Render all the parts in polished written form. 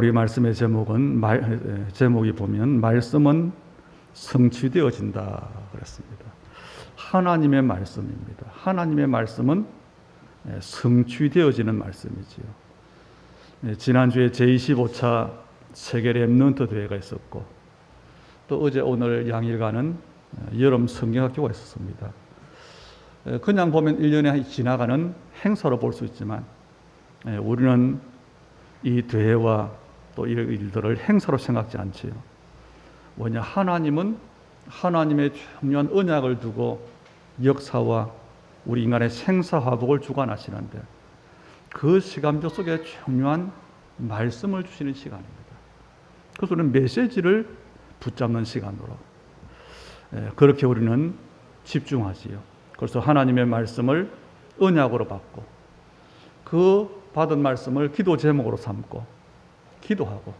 우리 말씀의 제목이 보면 말씀은 성취되어진다 그랬습니다. 하나님의 말씀입니다. 하나님의 말씀은 성취되어지는 말씀이지요. 지난주에 제25차 세계 렘넌트 대회가 있었고 또 어제 오늘 양일간은 여름 성경학교가 있었습니다. 그냥 보면 1년에 지나가는 행사로 볼 수 있지만 우리는 이 대회와 또 이 일들을 행사로 생각지 않지요. 뭐냐, 하나님은 하나님의 중요한 언약을 두고 역사와 우리 인간의 생사화복을 주관하시는데 그 시간표 속에 중요한 말씀을 주시는 시간입니다. 그래서 우리는 메시지를 붙잡는 시간으로 그렇게 우리는 집중하지요. 그래서 하나님의 말씀을 언약으로 받고 그 받은 말씀을 기도 제목으로 삼고 기도하고,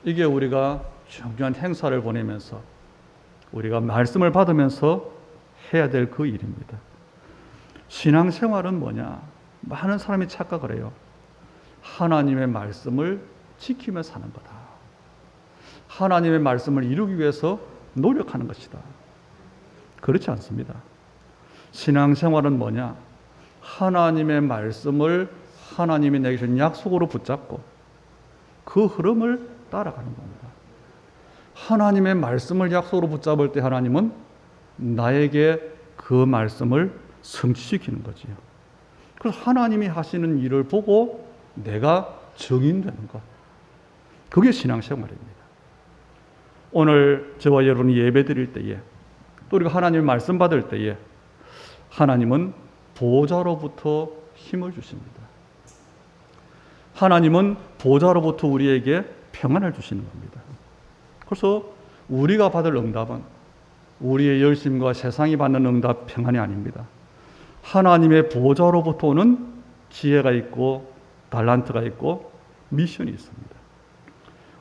이게 우리가 중요한 행사를 보내면서 우리가 말씀을 받으면서 해야 될 그 일입니다. 신앙생활은 뭐냐? 많은 사람이 착각을 해요. 하나님의 말씀을 지키며 사는 거다. 하나님의 말씀을 이루기 위해서 노력하는 것이다. 그렇지 않습니다. 신앙생활은 뭐냐? 하나님의 말씀을 하나님이 내게 주신 약속으로 붙잡고 그 흐름을 따라가는 겁니다. 하나님의 말씀을 약속으로 붙잡을 때 하나님은 나에게 그 말씀을 성취시키는 거지요. 그래서 하나님이 하시는 일을 보고 내가 증인되는 것. 그게 신앙생활입니다. 오늘 저와 여러분이 예배 드릴 때에 또 우리가 하나님의 말씀 받을 때에 하나님은 보좌로부터 힘을 주십니다. 하나님은 보좌로부터 우리에게 평안을 주시는 겁니다. 그래서 우리가 받을 응답은 우리의 열심과 세상이 받는 응답, 평안이 아닙니다. 하나님의 보좌로부터 오는 지혜가 있고 달란트가 있고 미션이 있습니다.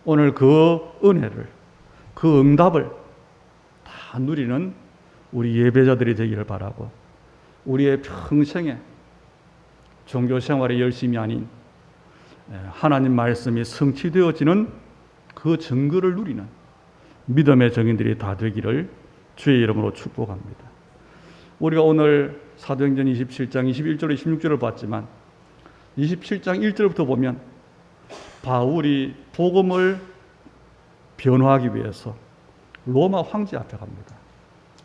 오늘 그 은혜를, 그 응답을 다 누리는 우리 예배자들이 되기를 바라고, 우리의 평생에 종교 생활의 열심이 아닌 하나님 말씀이 성취되어지는 그 증거를 누리는 믿음의 증인들이 다 되기를 주의 이름으로 축복합니다. 우리가 오늘 사도행전 27장 21절 26절을 봤지만 27장 1절부터 보면 바울이 복음을 변호하기 위해서 로마 황제 앞에 갑니다.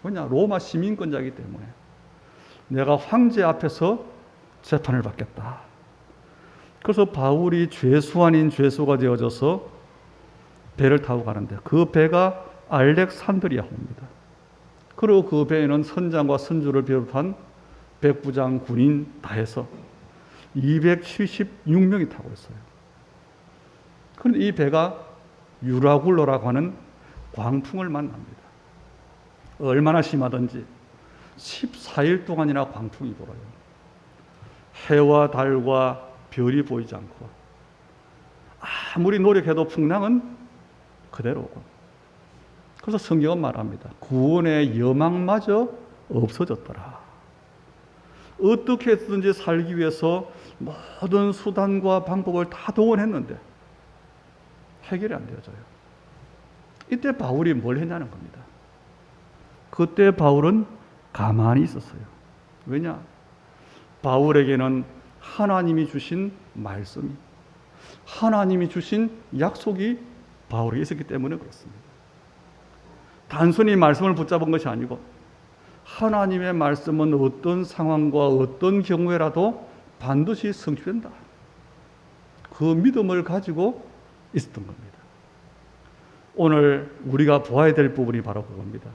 왜냐? 로마 시민권자이기 때문에 내가 황제 앞에서 재판을 받겠다. 그래서 바울이 죄수 아닌 죄수가 되어져서 배를 타고 가는데 그 배가 알렉산드리아호입니다. 그리고 그 배에는 선장과 선주를 비롯한 백부장, 군인 다 해서 276명이 타고 있어요. 그런데 이 배가 유라굴로라고 하는 광풍을 만납니다. 얼마나 심하든지 14일 동안이나 광풍이 불어요. 해와 달과 별이 보이지 않고 아무리 노력해도 풍랑은 그대로고, 그래서 성경은 말합니다. 구원의 여망마저 없어졌더라. 어떻게 해서든지 살기 위해서 모든 수단과 방법을 다 동원했는데 해결이 안 되어져요. 이때 바울이 뭘 했냐는 겁니다. 그때 바울은 가만히 있었어요. 왜냐? 바울에게는 하나님이 주신 말씀이, 하나님이 주신 약속이 바울에게 있었기 때문에 그렇습니다. 단순히 말씀을 붙잡은 것이 아니고 하나님의 말씀은 어떤 상황과 어떤 경우에라도 반드시 성취된다. 그 믿음을 가지고 있었던 겁니다. 오늘 우리가 보아야 될 부분이 바로 그겁니다.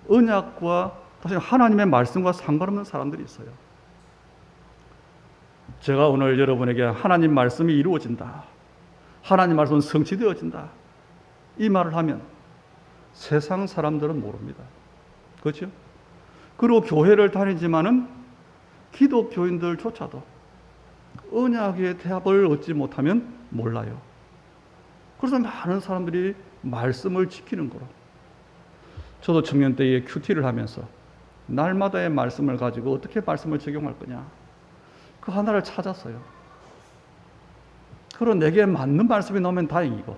언약과 사실 하나님의 말씀과 상관없는 사람들이 있어요. 제가 오늘 여러분에게 하나님 말씀이 이루어진다, 하나님 말씀은 성취되어진다, 이 말을 하면 세상 사람들은 모릅니다. 그렇죠? 그리고 교회를 다니지만은 기독교인들조차도 언약의 대합을 얻지 못하면 몰라요. 그래서 많은 사람들이 말씀을 지키는 거로. 저도 청년 때에 큐티를 하면서 날마다의 말씀을 가지고 어떻게 말씀을 적용할 거냐, 그 하나를 찾았어요. 그리고 내게 맞는 말씀이 나오면 다행이고,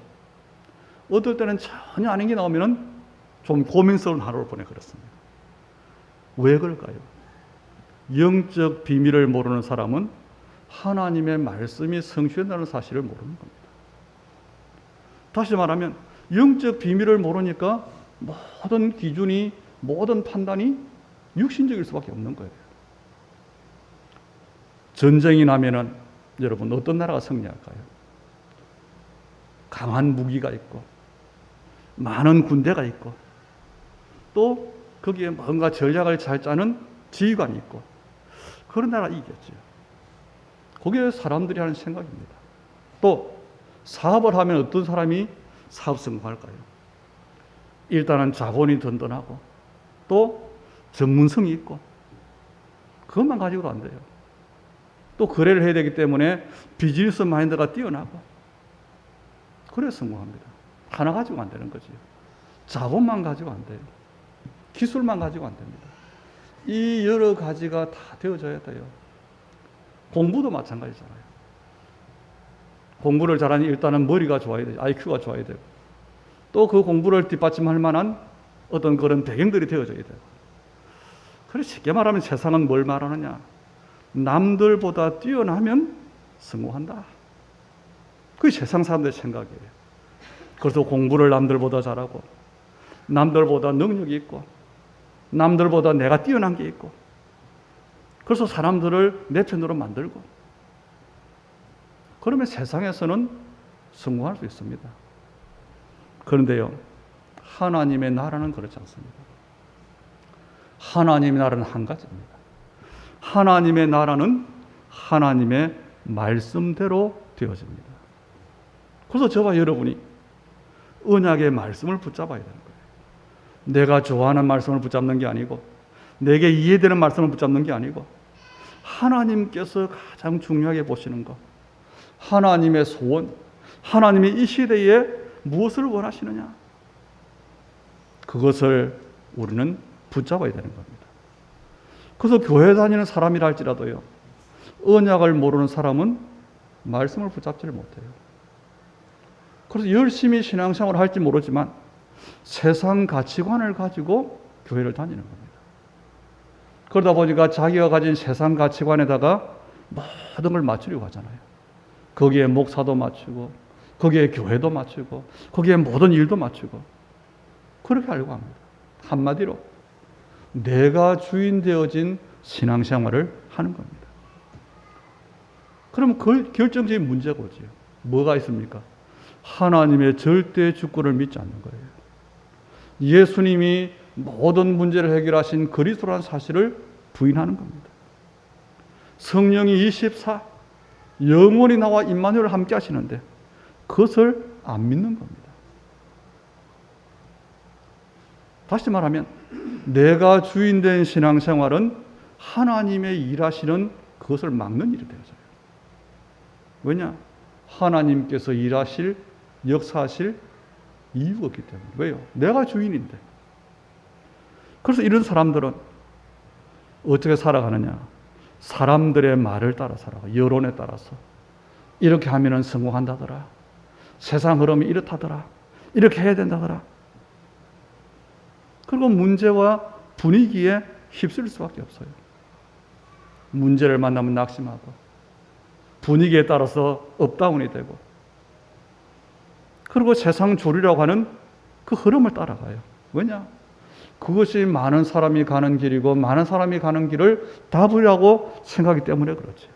어떨 때는 전혀 아닌 게 나오면 좀 고민스러운 하루를 보내 그렇습니다. 왜 그럴까요? 영적 비밀을 모르는 사람은 하나님의 말씀이 성취된다는 사실을 모르는 겁니다. 다시 말하면 영적 비밀을 모르니까 모든 기준이, 모든 판단이 육신적일 수밖에 없는 거예요. 전쟁이 나면은 여러분 어떤 나라가 승리할까요? 강한 무기가 있고 많은 군대가 있고 또 거기에 뭔가 전략을 잘 짜는 지휘관이 있고 그런 나라가 이겼죠. 그게 사람들이 하는 생각입니다. 또 사업을 하면 어떤 사람이 사업 성공할까요? 일단은 자본이 든든하고 또 전문성이 있고 그것만 가지고도 안 돼요. 또 거래를 해야 되기 때문에 비즈니스 마인드가 뛰어나고 그래서 성공합니다. 하나 가지고 안 되는 거죠. 자본만 가지고 안 돼요. 기술만 가지고 안 됩니다. 이 여러 가지가 다 되어져야 돼요. 공부도 마찬가지잖아요. 공부를 잘하니 일단은 머리가 좋아야 돼요. IQ가 좋아야 되고 또 그 공부를 뒷받침할 만한 어떤 그런 배경들이 되어져야 돼요. 그래서 쉽게 말하면 세상은 뭘 말하느냐? 남들보다 뛰어나면 성공한다. 그게 세상 사람들의 생각이에요. 그래서 공부를 남들보다 잘하고 남들보다 능력이 있고 남들보다 내가 뛰어난 게 있고 그래서 사람들을 내 편으로 만들고 그러면 세상에서는 성공할 수 있습니다. 그런데요, 하나님의 나라는 그렇지 않습니다. 하나님의 나라는 한 가지입니다. 하나님의 나라는 하나님의 말씀대로 되어집니다. 그래서 저와 여러분이 언약의 말씀을 붙잡아야 되는 거예요. 내가 좋아하는 말씀을 붙잡는 게 아니고 내게 이해되는 말씀을 붙잡는 게 아니고 하나님께서 가장 중요하게 보시는 것, 하나님의 소원, 하나님의 이 시대에 무엇을 원하시느냐, 그것을 우리는 붙잡아야 되는 겁니다. 그래서 교회 다니는 사람이라 할지라도요, 언약을 모르는 사람은 말씀을 붙잡지를 못해요. 그래서 열심히 신앙생활을 할지 모르지만 세상 가치관을 가지고 교회를 다니는 겁니다. 그러다 보니까 자기가 가진 세상 가치관에다가 모든 걸 맞추려고 하잖아요. 거기에 목사도 맞추고 거기에 교회도 맞추고 거기에 모든 일도 맞추고 그렇게 하려고 합니다. 한마디로 내가 주인 되어진 신앙생활을 하는 겁니다. 그럼 그 결정적인 문제가 오지요. 뭐가 있습니까? 하나님의 절대 주권을 믿지 않는 거예요. 예수님이 모든 문제를 해결하신 그리스도라는 사실을 부인하는 겁니다. 성령이 24 영원히 나와 임마누엘을 함께 하시는데 그것을 안 믿는 겁니다. 다시 말하면 내가 주인된 신앙생활은 하나님의 일하시는 그것을 막는 일이 되어져요. 왜냐? 하나님께서 일하실, 역사하실 이유가 없기 때문에. 왜요? 내가 주인인데. 그래서 이런 사람들은 어떻게 살아가느냐? 사람들의 말을 따라 살아가. 여론에 따라서. 이렇게 하면은 성공한다더라. 세상 흐름이 이렇다더라. 이렇게 해야 된다더라. 그리고 문제와 분위기에 휩쓸릴 수밖에 없어요. 문제를 만나면 낙심하고 분위기에 따라서 업다운이 되고 그리고 세상 조리라고 하는 그 흐름을 따라가요. 왜냐? 그것이 많은 사람이 가는 길이고 많은 사람이 가는 길을 답이라고 생각하기 때문에 그렇죠.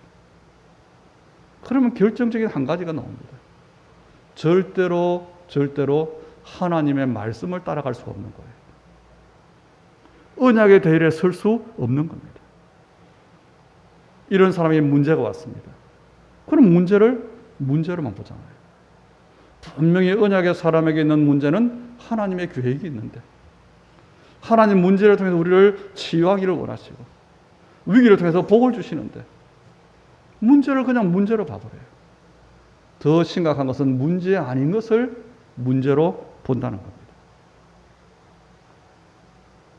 그러면 결정적인 한 가지가 나옵니다. 절대로 하나님의 말씀을 따라갈 수가 없는 거예요. 언약의 대열에 설 수 없는 겁니다. 이런 사람이 문제가 왔습니다. 그럼 문제로만 보잖아요. 분명히 언약의 사람에게 있는 문제는 하나님의 계획이 있는데 하나님 문제를 통해서 우리를 치유하기를 원하시고 위기를 통해서 복을 주시는데 문제를 그냥 문제로 봐버려요. 더 심각한 것은 문제 아닌 것을 문제로 본다는 겁니다.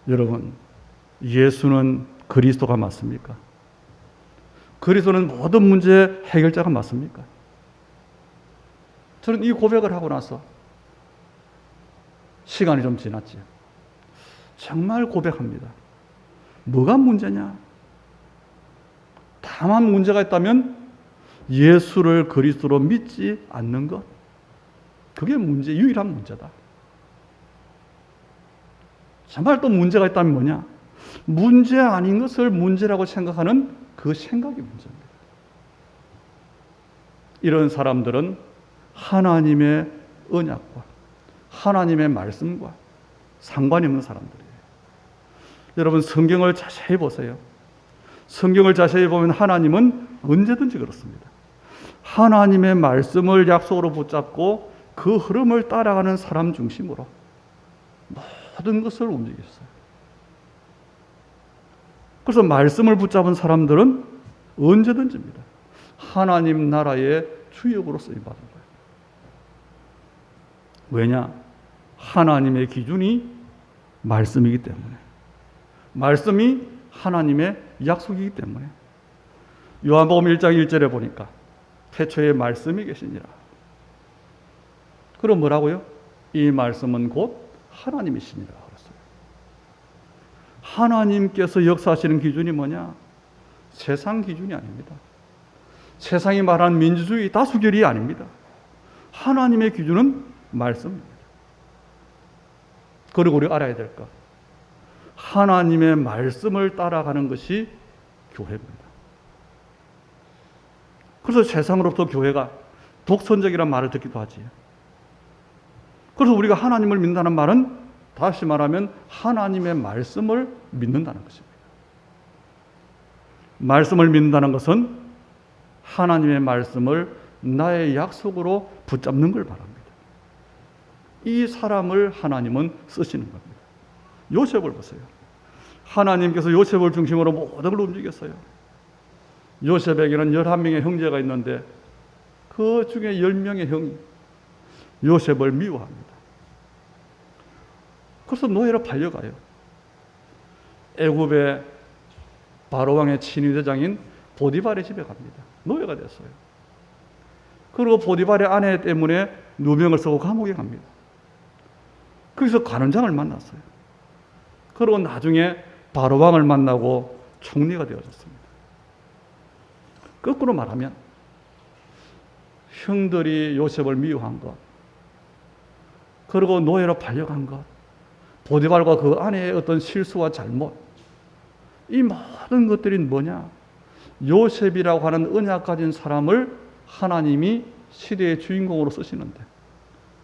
여러분, 예수는 그리스도가 맞습니까? 그리스도는 모든 문제의 해결자가 맞습니까? 저는 이 고백을 하고 나서 시간이 좀 지났지요. 정말 고백합니다. 뭐가 문제냐? 다만 문제가 있다면 예수를 그리스도로 믿지 않는 것. 그게 유일한 문제다. 정말 또 문제가 있다면 뭐냐? 문제 아닌 것을 문제라고 생각하는 그 생각이 문제입니다. 이런 사람들은 하나님의 언약과 하나님의 말씀과 상관이 없는 사람들이에요. 여러분, 성경을 자세히 보세요. 성경을 자세히 보면 하나님은 언제든지 그렇습니다. 하나님의 말씀을 약속으로 붙잡고 그 흐름을 따라가는 사람 중심으로 모든 것을 움직였어요. 그래서 말씀을 붙잡은 사람들은 언제든지입니다. 하나님 나라의 주역으로 쓰임받은 거예요. 왜냐? 하나님의 기준이 말씀이기 때문에. 말씀이 하나님의 약속이기 때문에. 요한복음 1장 1절에 보니까 태초에 말씀이 계시니라. 그럼 뭐라고요? 이 말씀은 곧 하나님이시니라 그랬어요. 하나님께서 역사하시는 기준이 뭐냐? 세상 기준이 아닙니다. 세상이 말하는 민주주의 다수결이 아닙니다. 하나님의 기준은 말씀입니다. 그리고 우리가 알아야 될 것, 하나님의 말씀을 따라가는 것이 교회입니다. 그래서 세상으로부터 교회가 독선적이라는 말을 듣기도 하지요. 그래서 우리가 하나님을 믿는다는 말은 다시 말하면 하나님의 말씀을 믿는다는 것입니다. 말씀을 믿는다는 것은 하나님의 말씀을 나의 약속으로 붙잡는 걸 말합니다. 이 사람을 하나님은 쓰시는 겁니다. 요셉을 보세요. 하나님께서 요셉을 중심으로 모든 걸 움직였어요. 요셉에게는 11명의 형제가 있는데 그 중에 10명의 형이 요셉을 미워합니다. 그래서 노예로 팔려가요. 애굽의 바로왕의 친위대장인 보디발의 집에 갑니다. 노예가 됐어요. 그리고 보디발의 아내 때문에 누명을 쓰고 감옥에 갑니다. 거기서 관원장을 만났어요. 그리고 나중에 바로왕을 만나고 총리가 되어졌습니다. 거꾸로 말하면 형들이 요셉을 미워한 것, 그리고 노예로 팔려간 것, 보디발과 그 아내의 어떤 실수와 잘못, 이 모든 것들이 뭐냐? 요셉이라고 하는 언약 가진 사람을 하나님이 시대의 주인공으로 쓰시는데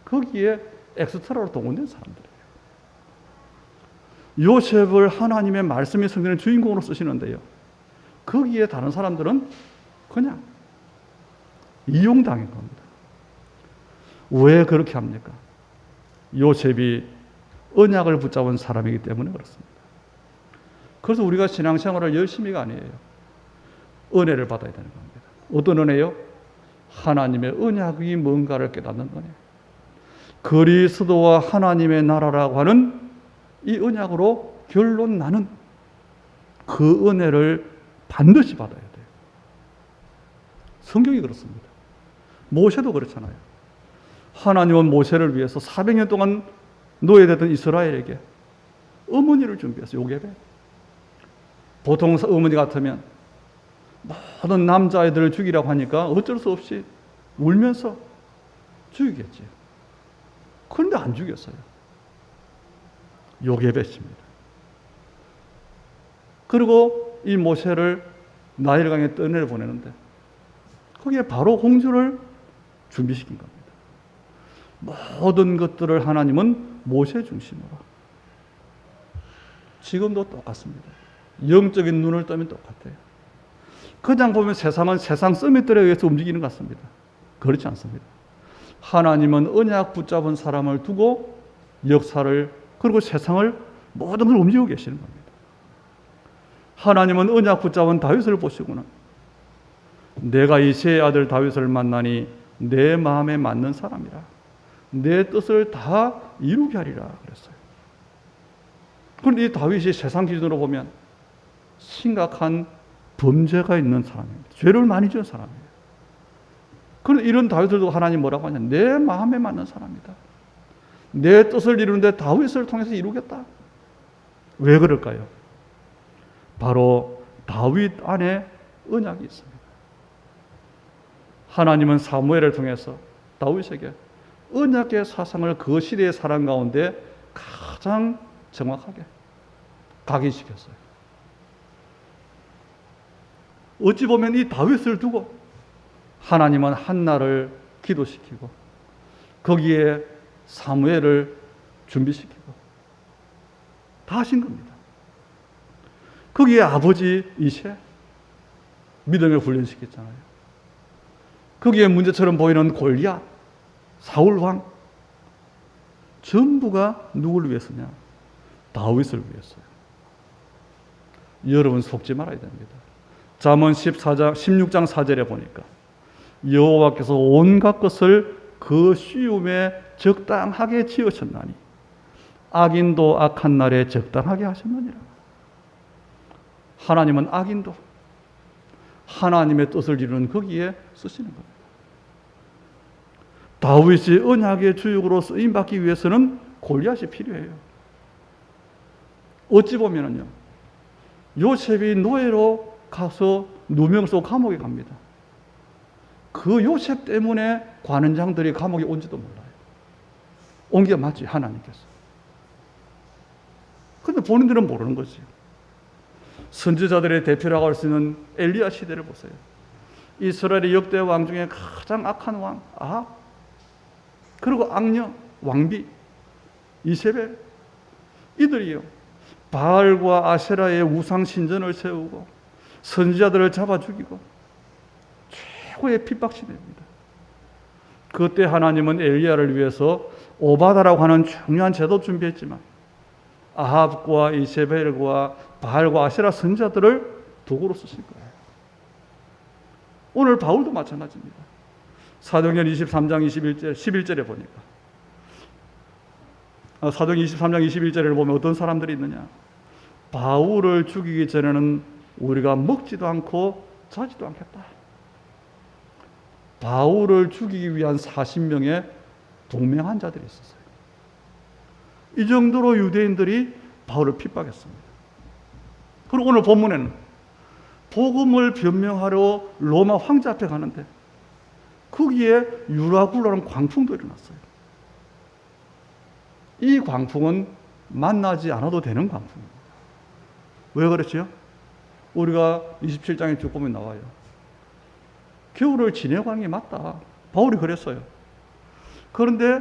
거기에 엑스트라로 동원된 사람들이에요. 요셉을 하나님의 말씀이 성경의 주인공으로 쓰시는데요, 거기에 다른 사람들은 그냥 이용당한 겁니다. 왜 그렇게 합니까? 요셉이 언약을 붙잡은 사람이기 때문에 그렇습니다. 그래서 우리가 신앙생활을 열심히가 아니에요. 은혜를 받아야 되는 겁니다. 어떤 은혜요? 하나님의 언약이 뭔가를 깨닫는 거예요. 그리스도와 하나님의 나라라고 하는 이 언약으로 결론 나는 그 은혜를 반드시 받아야 돼요. 성경이 그렇습니다. 모세도 그렇잖아요. 하나님은 모세를 위해서 400년 동안 노예됐던 이스라엘에게 어머니를 준비했어요. 요셉에. 보통 어머니 같으면 모든 남자아이들을 죽이라고 하니까 어쩔 수 없이 울면서 죽이겠지. 그런데 안 죽였어요. 요셉입니다. 그리고 이 모세를 나일강에 떠내려 보내는데 거기에 바로 홍수를 준비시킨 겁니다. 모든 것들을 하나님은 모세 중심으로. 지금도 똑같습니다. 영적인 눈을 뜨면 똑같아요. 그냥 보면 세상은 세상 서밋들에 의해서 움직이는 것 같습니다. 그렇지 않습니다. 하나님은 언약 붙잡은 사람을 두고 역사를, 그리고 세상을 모든 걸 움직이고 계시는 겁니다. 하나님은 언약 붙잡은 다윗을 보시고는 내가 이새의 아들 다윗을 만나니 내 마음에 맞는 사람이라, 내 뜻을 다 이루게 하리라 그랬어요. 그런데 이 다윗이 세상 기준으로 보면 심각한 범죄가 있는 사람입니다. 죄를 많이 지은 사람이에요. 그런데 이런 다윗들도 하나님 뭐라고 하냐? 내 마음에 맞는 사람이다. 내 뜻을 이루는데 다윗을 통해서 이루겠다. 왜 그럴까요? 바로 다윗 안에 언약이 있습니다. 하나님은 사무엘을 통해서 다윗에게 언약의 사상을 그 시대의 사람 가운데 가장 정확하게 각인시켰어요. 어찌 보면 이 다윗을 두고 하나님은 한나를 기도시키고 거기에 사무엘을 준비시키고 다 하신 겁니다. 거기에 아버지 이세 믿음을 훈련시켰잖아요. 거기에 문제처럼 보이는 골리앗, 사울 왕 전부가 누구를 위해서냐? 다윗을 위해서요. 여러분 속지 말아야 됩니다. 잠언 16장 4절에 보니까 여호와께서 온갖 것을 그 쉬움에 적당하게 지으셨나니 악인도 악한 날에 적당하게 하셨느니라. 하나님은 악인도 하나님의 뜻을 이루는 거기에 쓰시는 겁니다. 다윗이 언약의 주역으로 쓰임받기 위해서는 골리앗이 필요해요. 어찌 보면은요, 요셉이 노예로 가서 누명 쓰고 감옥에 갑니다. 그 요셉 때문에 관원장들이 감옥에 온지도 몰라요. 온 게 맞지, 하나님께서. 근데 본인들은 모르는 거지. 선지자들의 대표라고 할 수 있는 엘리야 시대를 보세요. 이스라엘의 역대 왕 중에 가장 악한 왕 아합, 그리고 악녀 왕비 이세벨, 이들이요 바알과 아세라의 우상 신전을 세우고 선지자들을 잡아 죽이고 최고의 핍박 시대입니다. 그때 하나님은 엘리야를 위해서 오바다라고 하는 중요한 제도 준비했지만 아합과 이세벨과 바알과 아세라 선지자들을 도구로 쓰실 거예요. 오늘 바울도 마찬가지입니다. 사도행전 23장 11절에 보니까 사도행전 23장 21절을 보면 어떤 사람들이 있느냐? 바울을 죽이기 전에는 우리가 먹지도 않고 자지도 않겠다. 바울을 죽이기 위한 40명의 동맹한 자들이 있었어요. 이 정도로 유대인들이 바울을 핍박했습니다. 그리고 오늘 본문에는 복음을 변명하러 로마 황제 앞에 가는데 거기에 유라굴라는 광풍도 일어났어요. 이 광풍은 만나지 않아도 되는 광풍입니다. 왜 그렇죠? 우리가 27장에 쭉 보면 나와요. 겨울을 지내고 가는 게 맞다. 바울이 그랬어요. 그런데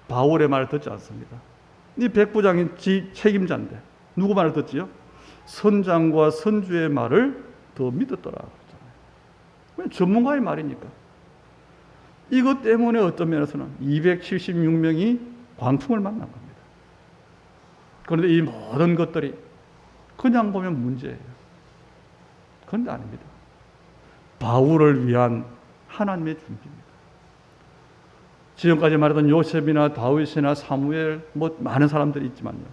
바울의 말을 듣지 않습니다. 이 백부장이 책임자인데 누구 말을 듣지요? 선장과 선주의 말을 더 믿었더라. 그렇잖아요. 전문가의 말이니까. 이것 때문에 어떤 면에서는 276명이 광풍을 만난 겁니다. 그런데 이 모든 것들이 그냥 보면 문제예요. 그런데 아닙니다. 바울을 위한 하나님의 준비입니다. 지금까지 말했던 요셉이나 다윗이나 사무엘 많은 사람들이 있지만요.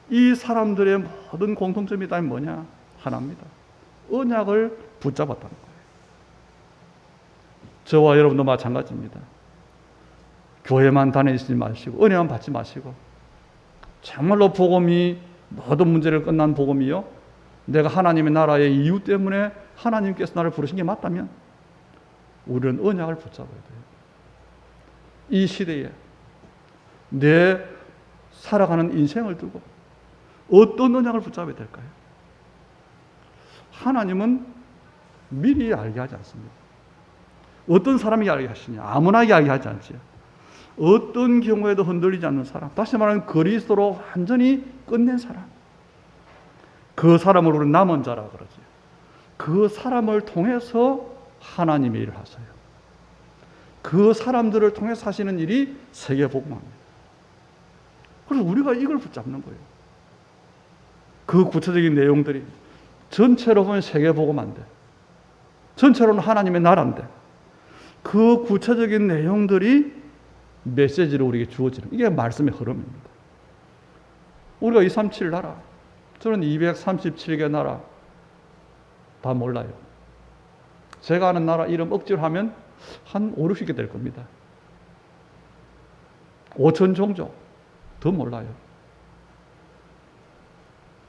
이 사람들의 모든 공통점이 다 뭐냐? 하나입니다. 언약을 붙잡았다는 거예요. 저와 여러분도 마찬가지입니다. 교회만 다니지 마시고 은혜만 받지 마시고 정말로 복음이 모든 문제를 끝난 복음이요. 내가 하나님의 나라의 이유 때문에 하나님께서 나를 부르신 게 맞다면 우리는 언약을 붙잡아야 돼요. 이 시대에 내 살아가는 인생을 두고 어떤 언약을 붙잡아야 될까요? 하나님은 미리 알게 하지 않습니다. 어떤 사람이 이야기하시냐? 아무나 이야기하지 않지요. 어떤 경우에도 흔들리지 않는 사람, 다시 말하면 그리스도로 완전히 끝낸 사람. 그 사람을 우리는 남은 자라 그러죠. 그 사람을 통해서 하나님의 일을 하세요. 그 사람들을 통해서 하시는 일이 세계복음화입니다. 그래서 우리가 이걸 붙잡는 거예요. 그 구체적인 내용들이 전체로 보면 세계복음화인데 전체로는 하나님의 나라인데 그 구체적인 내용들이 메시지로 우리에게 주어지는 이게 말씀의 흐름입니다. 우리가 237 나라, 저는 237개 나라 다 몰라요. 제가 아는 나라 이름 억지로 하면 한 5, 60개 될 겁니다. 5천 종족. 더 몰라요.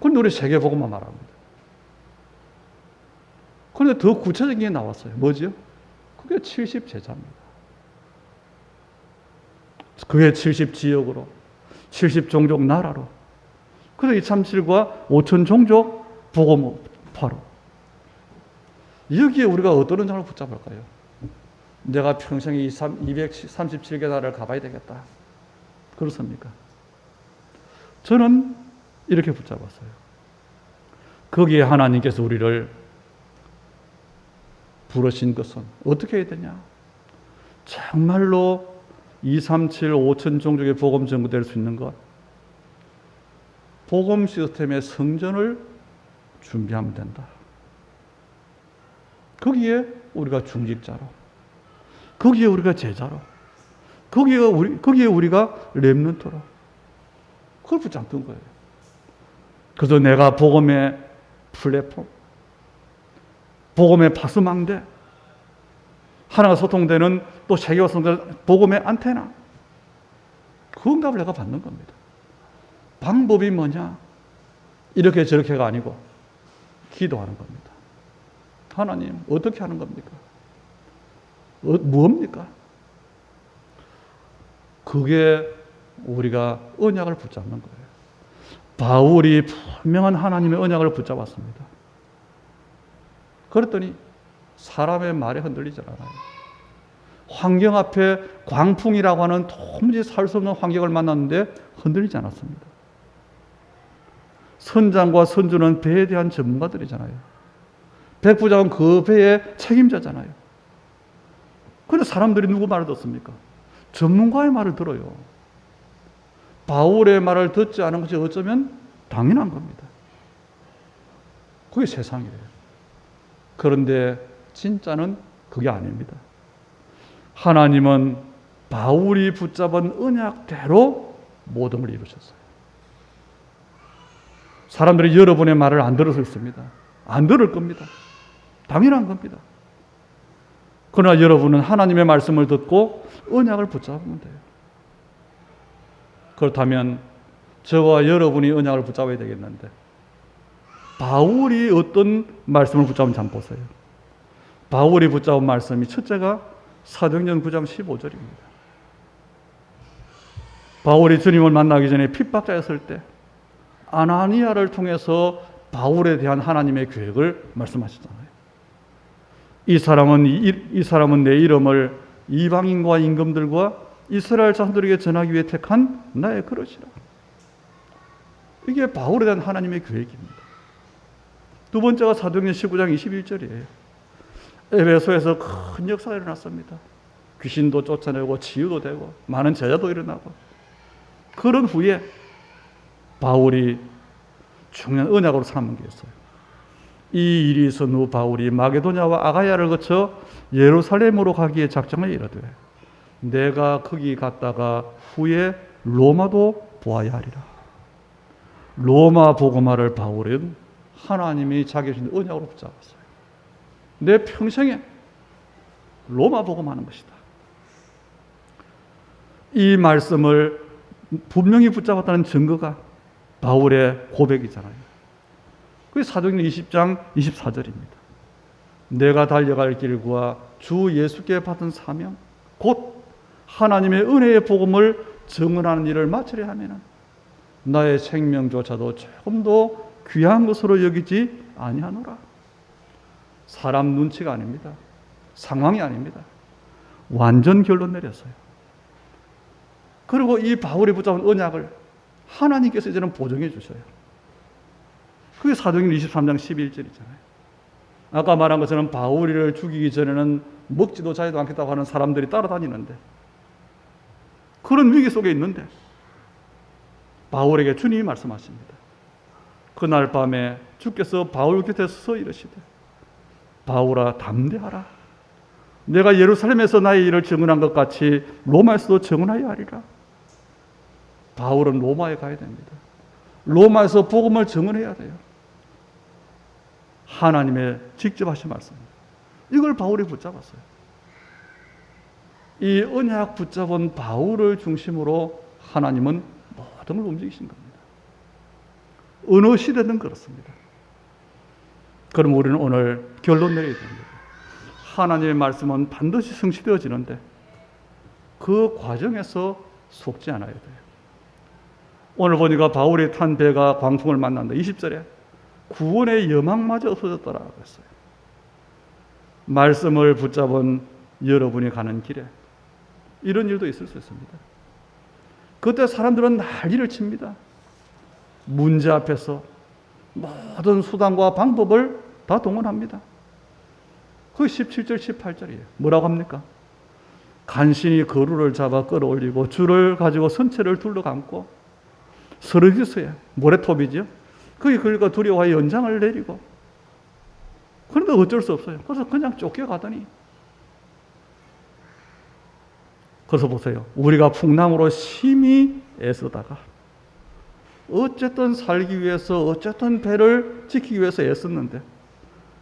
그런데 우리 세계복음만 말합니다. 그런데 더 구체적인 게 나왔어요. 뭐지요? 그게 70제자입니다. 그게 70지역으로, 70종족 나라로. 그래서 237과 5천 종족 복음파로. 여기에 우리가 어떤 은장을 붙잡을까요? 내가 평생에 237개 나라를 가봐야 되겠다. 그렇습니까? 저는 이렇게 붙잡았어요. 거기에 하나님께서 우리를 부르신 것은 어떻게 해야 되냐? 정말로 237, 5천 종족의 복음 전구될 수 있는 것, 복음 시스템의 성전을 준비하면 된다. 거기에 우리가 중직자로, 거기에 우리가 제자로, 거기에 우리가 렘넌트로, 그걸 붙잡던 거예요. 그래서 내가 복음의 플랫폼, 복음의 파수망대, 하나가 소통되는 또 세계와 성전 복음의 안테나, 그 응답을 내가 받는 겁니다. 방법이 뭐냐? 이렇게 저렇게가 아니고 기도하는 겁니다. 하나님, 어떻게 하는 겁니까? 뭡니까? 그게 우리가 언약을 붙잡는 거예요. 바울이 분명한 하나님의 언약을 붙잡았습니다. 그랬더니 사람의 말에 흔들리지 않아요. 환경 앞에 광풍이라고 하는 도무지 살 수 없는 환경을 만났는데 흔들리지 않았습니다. 선장과 선주는 배에 대한 전문가들이잖아요. 백부장은 그 배의 책임자잖아요. 그런데 사람들이 누구 말을 듣습니까? 전문가의 말을 들어요. 바울의 말을 듣지 않은 것이 어쩌면 당연한 겁니다. 그게 세상이에요. 그런데 진짜는 그게 아닙니다. 하나님은 바울이 붙잡은 언약대로 모든 걸 이루셨어요. 사람들이 여러분의 말을 안 들을 수 있습니다. 안 들을 겁니다. 당연한 겁니다. 그러나 여러분은 하나님의 말씀을 듣고 언약을 붙잡으면 돼요. 그렇다면 저와 여러분이 언약을 붙잡아야 되겠는데, 바울이 어떤 말씀을 붙잡은지 한번 보세요. 바울이 붙잡은 말씀이 첫째가 사도행전 9장 15절입니다. 바울이 주님을 만나기 전에 핍박자였을 때 아나니아를 통해서 바울에 대한 하나님의 계획을 말씀하셨잖아요. 이 사람은 내 이름을 이방인과 임금들과 이스라엘 자손들에게 전하기 위해 택한 나의 그릇이라. 이게 바울에 대한 하나님의 계획입니다. 두 번째가 사도행전 19장 21절이에요. 에베소에서 큰 역사가 일어났습니다. 귀신도 쫓아내고 치유도 되고 많은 제자도 일어나고, 그런 후에 바울이 중요한 언약으로 삼은 게 있어요. 이 일이 있은 후 바울이 마게도냐와 아가야를 거쳐 예루살렘으로 가기에 작정을 이르되 내가 거기 갔다가 후에 로마도 보아야 하리라. 로마 복음화를 바울은 하나님이 자기 주신 언약으로 붙잡았어요. 내 평생에 로마 복음하는 것이다. 이 말씀을 분명히 붙잡았다는 증거가 바울의 고백이잖아요. 그게 사도행전 20장 24절입니다. 내가 달려갈 길과 주 예수께 받은 사명, 곧 하나님의 은혜의 복음을 증언하는 일을 마치려 하면은 나의 생명조차도 조금도 귀한 것으로 여기지 아니하노라. 사람 눈치가 아닙니다. 상황이 아닙니다. 완전 결론 내렸어요. 그리고 이 바울이 붙잡은 언약을 하나님께서 이제는 보증해 주셔요. 그게 사도행전 23장 11절이잖아요. 아까 말한 것처럼 바울이를 죽이기 전에는 먹지도 자지도 않겠다고 하는 사람들이 따라다니는데, 그런 위기 속에 있는데 바울에게 주님이 말씀하십니다. 그날 밤에 주께서 바울 곁에 서서 이르시되 바울아 담대하라. 내가 예루살렘에서 나의 일을 증언한 것 같이 로마에서도 증언하여 하리라. 바울은 로마에 가야 됩니다. 로마에서 복음을 증언해야 돼요. 하나님의 직접 하신 말씀입니다. 이걸 바울이 붙잡았어요. 이 언약 붙잡은 바울을 중심으로 하나님은 모든 걸 움직이신 겁니다. 어느 시대든 그렇습니다. 그럼 우리는 오늘 결론 내려야 됩니다. 하나님의 말씀은 반드시 성취되어지는데 그 과정에서 속지 않아야 돼요. 오늘 보니까 바울이 탄 배가 광풍을 만난다. 20절에 구원의 여망마저 없어졌더라 그랬어요. 말씀을 붙잡은 여러분이 가는 길에 이런 일도 있을 수 있습니다. 그때 사람들은 난리를 칩니다. 문제 앞에서 모든 수단과 방법을 다 동원합니다. 그 17절 18절이에요. 뭐라고 합니까? 간신히 거루를 잡아 끌어올리고 줄을 가지고 선체를 둘러감고 서르기스에 모래톱이죠. 거기 그러니까 두려워하여 연장을 내리고 그런데 어쩔 수 없어요. 그래서 그냥 쫓겨가더니 그래서 보세요. 우리가 풍랑으로 심히 애쓰다가 어쨌든 살기 위해서 어쨌든 배를 지키기 위해서 애썼는데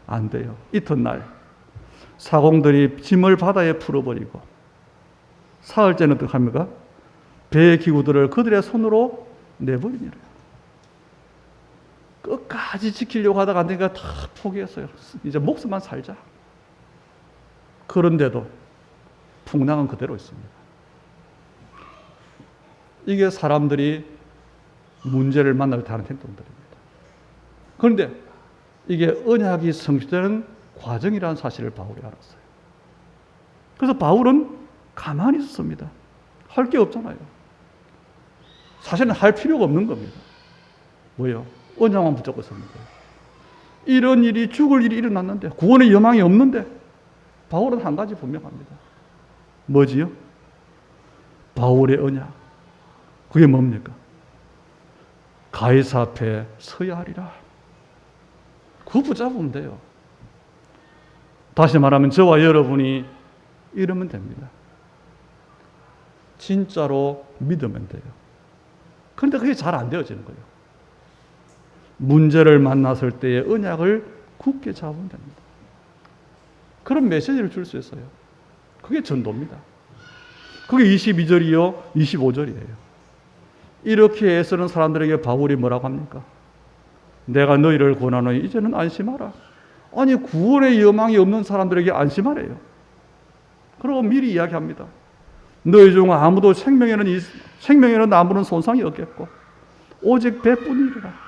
안 돼요. 이튿날 사공들이 짐을 바다에 풀어버리고 사흘째는 어떻게 합니까? 배의 기구들을 그들의 손으로 내버리니라. 끝까지 지키려고 하다가 안 되니까 다 포기했어요. 이제 목숨만 살자. 그런데도 풍랑은 그대로 있습니다. 이게 사람들이 문제를 만날 때 하는 행동들입니다. 그런데 이게 언약이 성취되는 과정이라는 사실을 바울이 알았어요. 그래서 바울은 가만히 있었습니다. 할 게 없잖아요. 사실은 할 필요가 없는 겁니다. 뭐예요? 언약만 붙잡고 있었는 거예요. 이런 일이 죽을 일이 일어났는데 구원의 여망이 없는데 바울은 한 가지 분명합니다. 뭐지요? 바울의 언약. 그게 뭡니까? 가이사 앞에 서야 하리라. 그거 붙잡으면 돼요. 다시 말하면 저와 여러분이 이러면 됩니다. 진짜로 믿으면 돼요. 그런데 그게 잘 안 되어지는 거예요. 문제를 만났을 때의 언약을 굳게 잡으면 됩니다. 그런 메시지를 줄 수 있어요. 그게 전도입니다. 그게 22절이요, 25절이에요. 이렇게 애쓰는 사람들에게 바울이 뭐라고 합니까? 내가 너희를 권하노니 이제는 안심하라. 아니 구원의 여망이 없는 사람들에게 안심하래요. 그리고 미리 이야기합니다. 너희 중 아무도 생명에는 아무런 손상이 없겠고 오직 배뿐이라.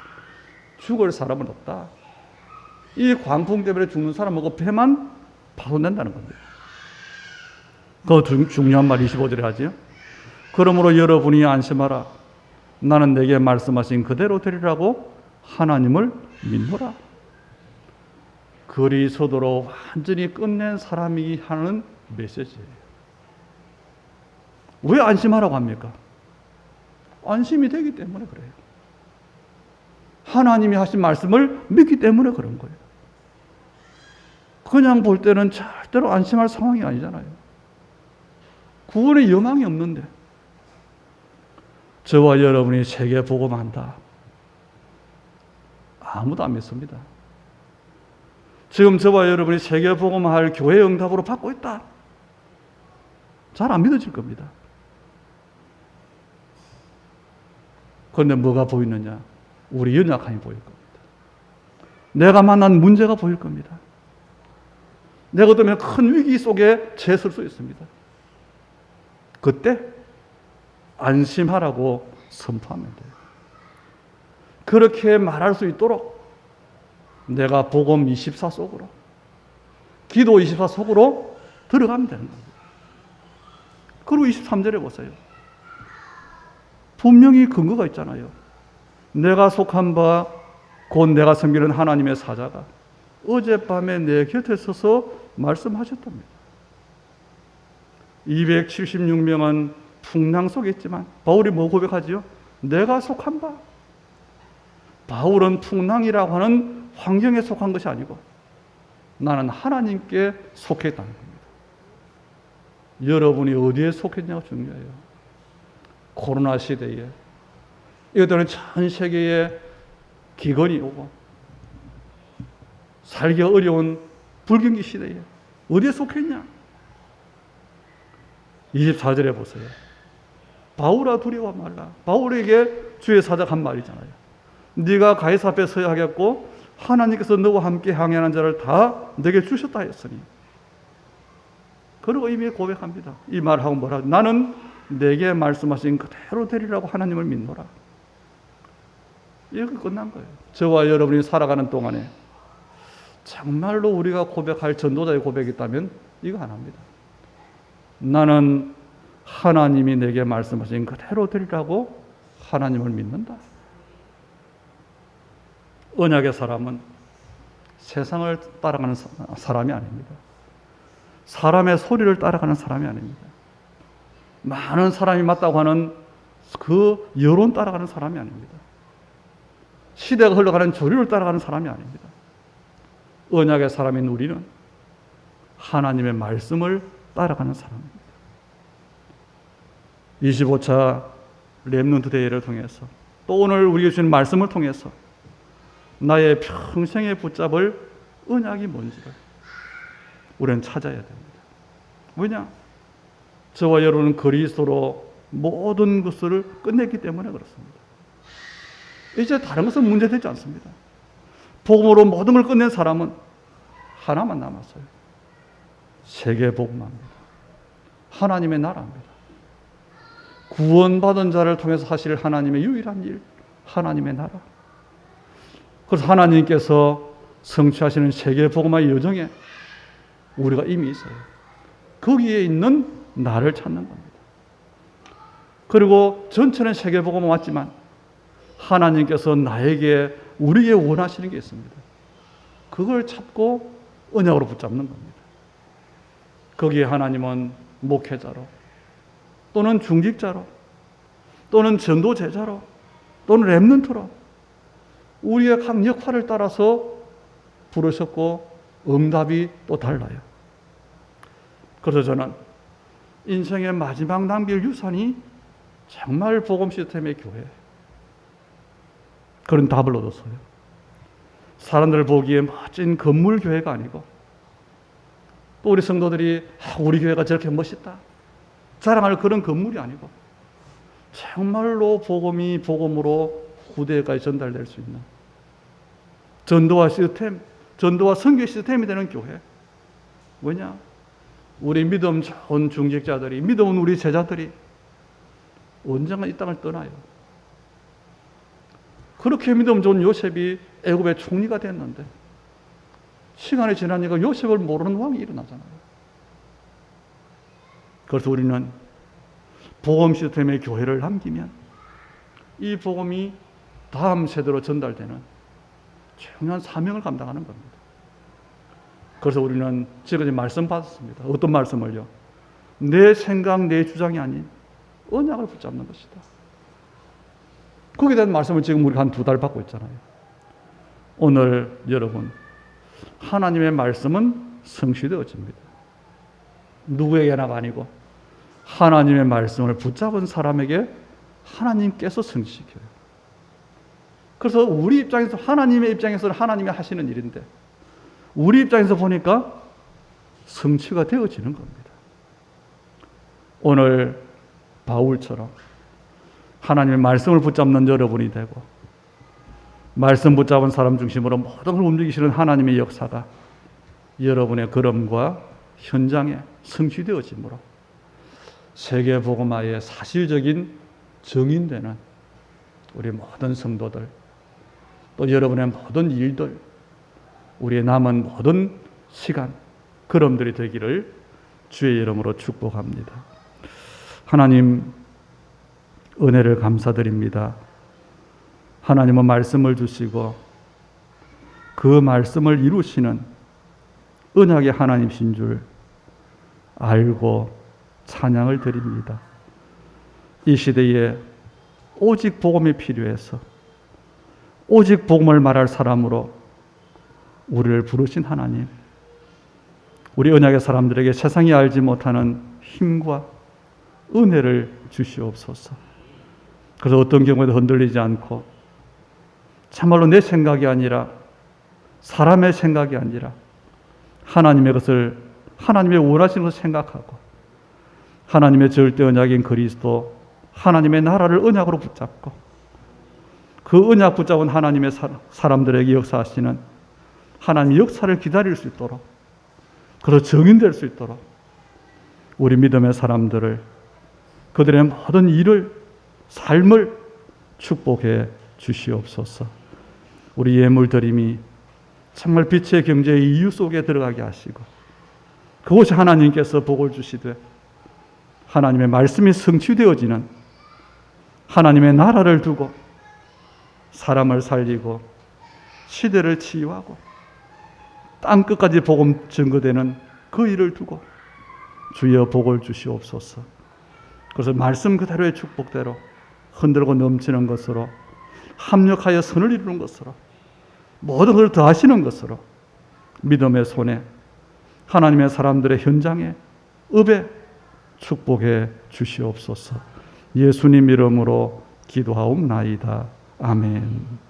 죽을 사람은 없다. 이 광풍 때문에 죽는 사람은 그 배만 파손된다는 겁니다. 그 중요한 말 25절에 하지요. 그러므로 여러분이 안심하라. 나는 내게 말씀하신 그대로 되리라고 하나님을 믿노라. 글이 서도록 완전히 끝낸 사람이 하는 메시지예요. 왜 안심하라고 합니까? 안심이 되기 때문에 그래요. 하나님이 하신 말씀을 믿기 때문에 그런 거예요. 그냥 볼 때는 절대로 안심할 상황이 아니잖아요. 구원의 여망이 없는데 저와 여러분이 세계 복음한다. 아무도 안 믿습니다. 지금 저와 여러분이 세계 복음할 교회 응답으로 받고 있다. 잘 안 믿어질 겁니다. 그런데 뭐가 보이느냐? 우리 연약함이 보일 겁니다. 내가 만난 문제가 보일 겁니다. 내가 어쩌면 큰 위기 속에 처했을 수 있습니다. 그때 안심하라고 선포하면 돼요. 그렇게 말할 수 있도록 내가 복음 24 속으로, 기도 24 속으로 들어가면 되는 겁니다. 그리고 23절에 보세요. 분명히 근거가 있잖아요. 내가 속한 바, 곧 내가 섬기는 하나님의 사자가 어젯밤에 내 곁에 서서 말씀하셨답니다. 276명은 풍랑 속에 있지만 바울이 뭐 고백하지요? 내가 속한 바. 바울은 풍랑이라고 하는 환경에 속한 것이 아니고 나는 하나님께 속해 있다는 겁니다. 여러분이 어디에 속했냐가 중요해요. 코로나 시대에 이것들은 전 세계에 기근이 오고 살기 어려운 불경기 시대에 어디에 속했냐? 24절에 보세요. 바울아 두려워 말라. 바울에게 주의 사자가 한 말이잖아요. 네가 가이사 앞에 서야 하겠고 하나님께서 너와 함께 항해하는 자를 다 너에게 주셨다 했으니. 그리고 이미 고백합니다. 이 말하고 뭐라? 나는 내게 말씀하신 그대로 되리라고 하나님을 믿노라. 이렇게 끝난 거예요. 저와 여러분이 살아가는 동안에 정말로 우리가 고백할 전도자의 고백이 있다면 이거 하나입니다. 나는 하나님이 내게 말씀하신 그대로 되리라고 하나님을 믿는다. 언약의 사람은 세상을 따라가는 사람이 아닙니다. 사람의 소리를 따라가는 사람이 아닙니다. 많은 사람이 맞다고 하는 그 여론 따라가는 사람이 아닙니다. 시대가 흘러가는 조류를 따라가는 사람이 아닙니다. 언약의 사람인 우리는 하나님의 말씀을 따라가는 사람입니다. 25차 렘넌트 대회를 통해서 또 오늘 우리에게 주신 말씀을 통해서 나의 평생에 붙잡을 언약이 뭔지를 우리는 찾아야 됩니다. 왜냐? 저와 여러분은 그리스도로 모든 것을 끝냈기 때문에 그렇습니다. 이제 다른 것은 문제되지 않습니다. 복음으로 모든 걸 끝낸 사람은 하나만 남았어요. 세계 복음입니다. 하나님의 나라입니다. 구원받은 자를 통해서 하실 하나님의 유일한 일, 하나님의 나라. 그래서 하나님께서 성취하시는 세계 복음화의 여정에 우리가 이미 있어요. 거기에 있는 나를 찾는 겁니다. 그리고 전체는 세계 복음화 왔지만 하나님께서 나에게 우리에게 원하시는 게 있습니다. 그걸 찾고 언약으로 붙잡는 겁니다. 거기에 하나님은 목회자로 또는 중직자로 또는 전도 제자로 또는 렘넌트로 우리의 각 역할을 따라서 부르셨고 응답이 또 달라요. 그래서 저는 인생의 마지막 남길 유산이 정말 복음 시스템의 교회, 그런 답을 얻었어요. 사람들 보기에 멋진 건물 교회가 아니고 또 우리 성도들이 우리 교회가 저렇게 멋있다 자랑할 그런 건물이 아니고 정말로 복음이 복음으로 후대까지 전달될 수 있는 전도와 시스템, 전도와 선교 시스템이 되는 교회. 왜냐? 우리 믿음 좋은 중직자들이, 믿음 우리 제자들이 언젠가 이 땅을 떠나요. 그렇게 믿음 좋은 요셉이 애굽의 총리가 됐는데 시간이 지나니까 요셉을 모르는 왕이 일어나잖아요. 그래서 우리는 복음 시스템의 교회를 남기면 이 복음이 다음 세대로 전달되는 중요한 사명을 감당하는 겁니다. 그래서 우리는 지금까지 말씀 받았습니다. 어떤 말씀을요? 내 생각, 내 주장이 아닌 언약을 붙잡는 것이다. 거기에 대한 말씀을 지금 우리가 한 2달 받고 있잖아요. 오늘 여러분, 하나님의 말씀은 성취되어집니다. 누구에게나가 아니고 하나님의 말씀을 붙잡은 사람에게 하나님께서 성취시켜요. 그래서 우리 입장에서, 하나님의 입장에서는 하나님이 하시는 일인데 우리 입장에서 보니까 성취가 되어지는 겁니다. 오늘 바울처럼 하나님의 말씀을 붙잡는 여러분이 되고 말씀 붙잡은 사람 중심으로 모든 걸 움직이시는 하나님의 역사가 여러분의 걸음과 현장에 성취되어지므로 세계 복음화의 사실적인 정인되는 우리 모든 성도들, 또 여러분의 모든 일들, 우리의 남은 모든 시간, 걸음들이 되기를 주의 이름으로 축복합니다. 하나님, 은혜를 감사드립니다. 하나님은 말씀을 주시고 그 말씀을 이루시는 언약의 하나님이신 줄 알고 찬양을 드립니다. 이 시대에 오직 복음이 필요해서 오직 복음을 말할 사람으로 우리를 부르신 하나님, 우리 언약의 사람들에게 세상이 알지 못하는 힘과 은혜를 주시옵소서. 그래서 어떤 경우에도 흔들리지 않고 참말로 내 생각이 아니라 사람의 생각이 아니라 하나님의 것을, 하나님의 원하시는 것을 생각하고 하나님의 절대 언약인 그리스도, 하나님의 나라를 언약으로 붙잡고 그 언약 붙잡은 하나님의 사람들에게 역사하시는 하나님의 역사를 기다릴 수 있도록, 그래서 정인될 수 있도록 우리 믿음의 사람들을, 그들의 모든 일을, 삶을 축복해 주시옵소서. 우리 예물드림이 정말 빛의 경제의 이유 속에 들어가게 하시고, 그곳이 하나님께서 복을 주시되 하나님의 말씀이 성취되어지는, 하나님의 나라를 두고 사람을 살리고 시대를 치유하고 땅 끝까지 복음 증거되는 그 일을 두고 주여 복을 주시옵소서. 그래서 말씀 그대로의 축복대로 흔들고 넘치는 것으로, 합력하여 선을 이루는 것으로, 모든 것을 더하시는 것으로 믿음의 손에, 하나님의 사람들의 현장에, 읍에 축복해 주시옵소서. 예수님 이름으로 기도하옵나이다. 아멘.